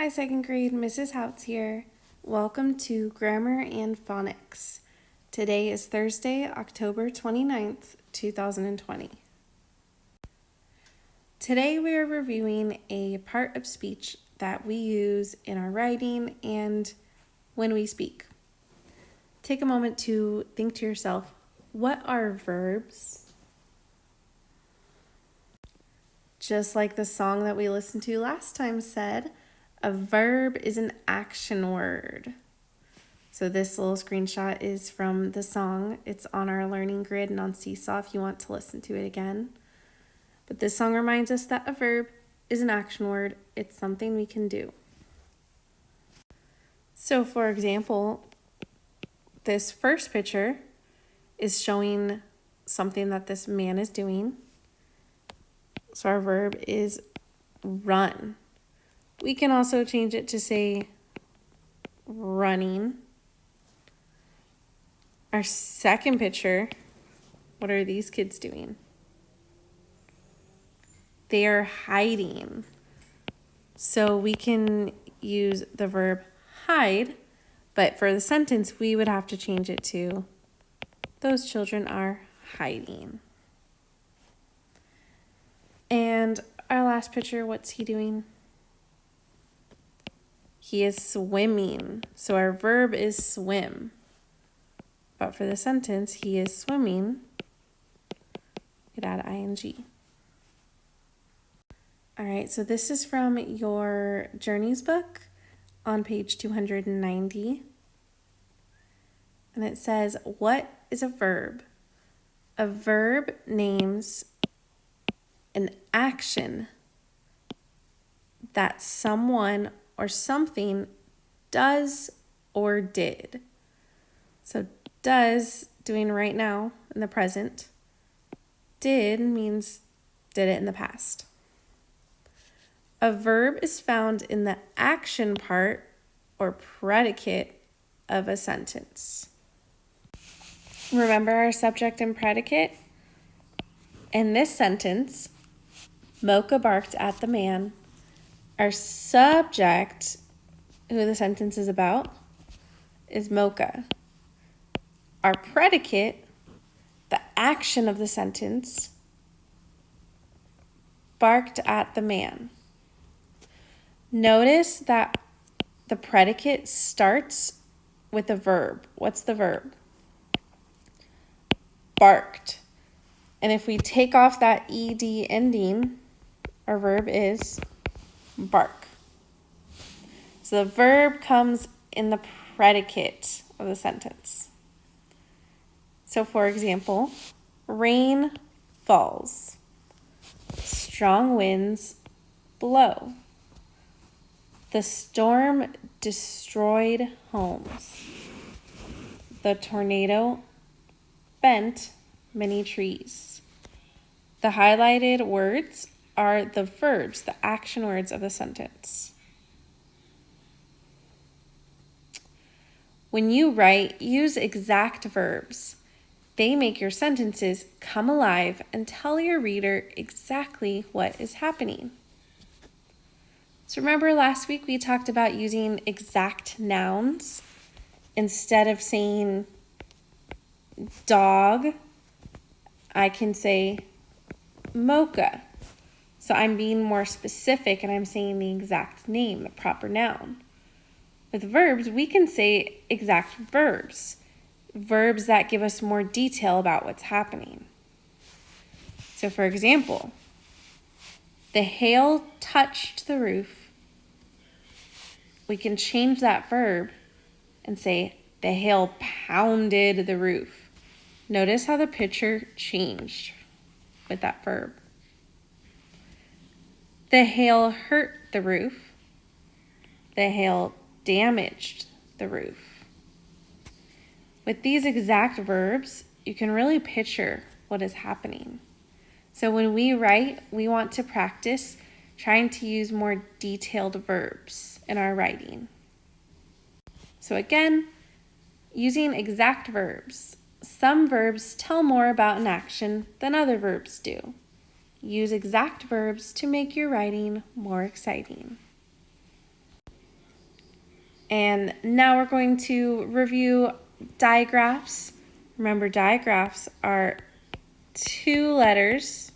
Hi, second grade, Mrs. Houts here. Welcome to Grammar and Phonics. Today is Thursday, October 29th, 2020. Today we are reviewing a part of speech that we use in our writing and when we speak. Take a moment to think to yourself, what are verbs? Just like the song that we listened to last time said, a verb is an action word. So this little screenshot is from the song. It's on our learning grid and on Seesaw if you want to listen to it again. But this song reminds us that a verb is an action word. It's something we can do. So for example, this first picture is showing something that this man is doing. So our verb is run. We can also change it to say running. Our second picture, what are these kids doing? They are hiding. So we can use the verb hide, but for the sentence, we would have to change it to those children are hiding. And our last picture, what's he doing? He is swimming. So our verb is swim. But for the sentence, he is swimming, we'd add ing. All right, so this is from your Journeys book on page 290. And it says, what is a verb? A verb names an action that someone or something does or did. So does, doing right now in the present. Did means did it in the past. A verb is found in the action part or predicate of a sentence. Remember our subject and predicate? In this sentence, Mocha barked at the man. Our subject, who the sentence is about, is Mocha. Our predicate, the action of the sentence, barked at the man. Notice that the predicate starts with a verb. What's the verb? Barked. And if we take off that ed ending, our verb is bark. So the verb comes in the predicate of the sentence. So for example, rain falls. Strong winds blow. The storm destroyed homes. The tornado bent many trees. The highlighted words are the verbs, the action words of the sentence. When you write, use exact verbs. They make your sentences come alive and tell your reader exactly what is happening. So remember last week we talked about using exact nouns. Instead of saying dog, I can say Mocha. So I'm being more specific and I'm saying the exact name, the proper noun. With verbs, we can say exact verbs. Verbs that give us more detail about what's happening. So for example, the hail touched the roof. We can change that verb and say the hail pounded the roof. Notice how the picture changed with that verb. The hail hurt the roof. The hail damaged the roof. With these exact verbs, you can really picture what is happening. So when we write, we want to practice trying to use more detailed verbs in our writing. So again, using exact verbs. Some verbs tell more about an action than other verbs do. Use exact verbs to make your writing more exciting. And now we're going to review digraphs. Remember, digraphs are two letters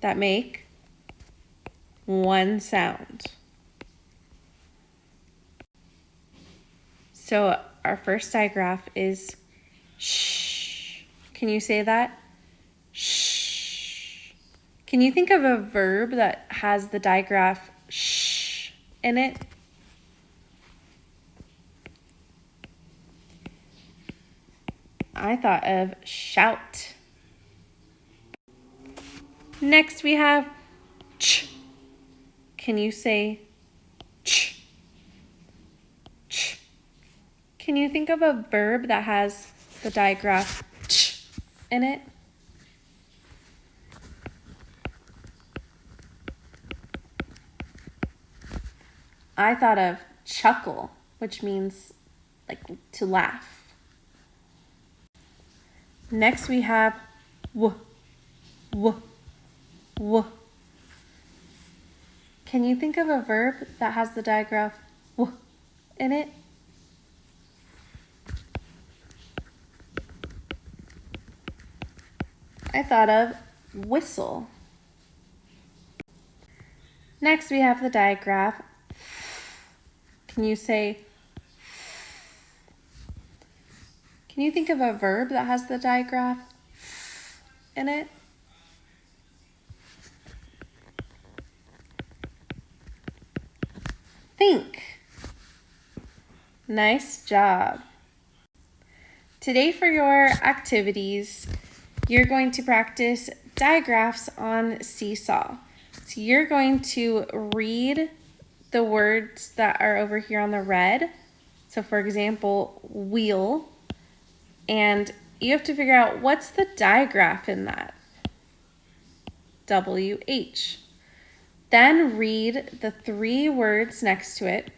that make one sound. So our first digraph is shh. Can you say that? Shh. Can you think of a verb that has the digraph shh in it? I thought of shout. Next we have ch. Can you say ch? Ch. Can you think of a verb that has the digraph ch in it? I thought of chuckle, which means like to laugh. Next we have w, w, w. Can you think of a verb that has the digraph w in it? I thought of whistle. Next we have the digraph. Can you say? Can you think of a verb that has the digraph in it? Think. Nice job. Today for your activities, you're going to practice digraphs on Seesaw. So you're going to read the words that are over here on the red. So for example, wheel. And you have to figure out what's the digraph in that. WH. Then read the three words next to it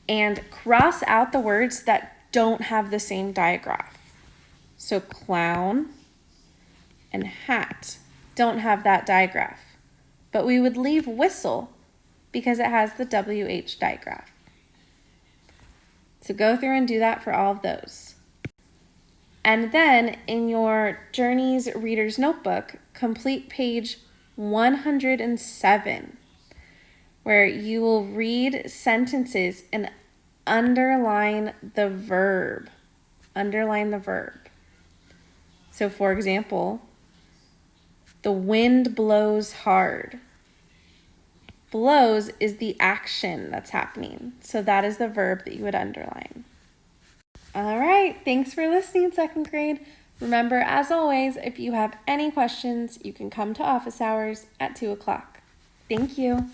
and cross out the words that don't have the same digraph. So clown and hat don't have that digraph, but we would leave whistle because it has the WH digraph. So go through and do that for all of those. And then in your Journeys Reader's Notebook, complete page 107, where you will read sentences and underline the verb. Underline the verb. So for example, the wind blows hard. Blows is the action that's happening. So that is the verb that you would underline. All right, thanks for listening, second grade. Remember, as always, if you have any questions, you can come to office hours at 2 o'clock. Thank you.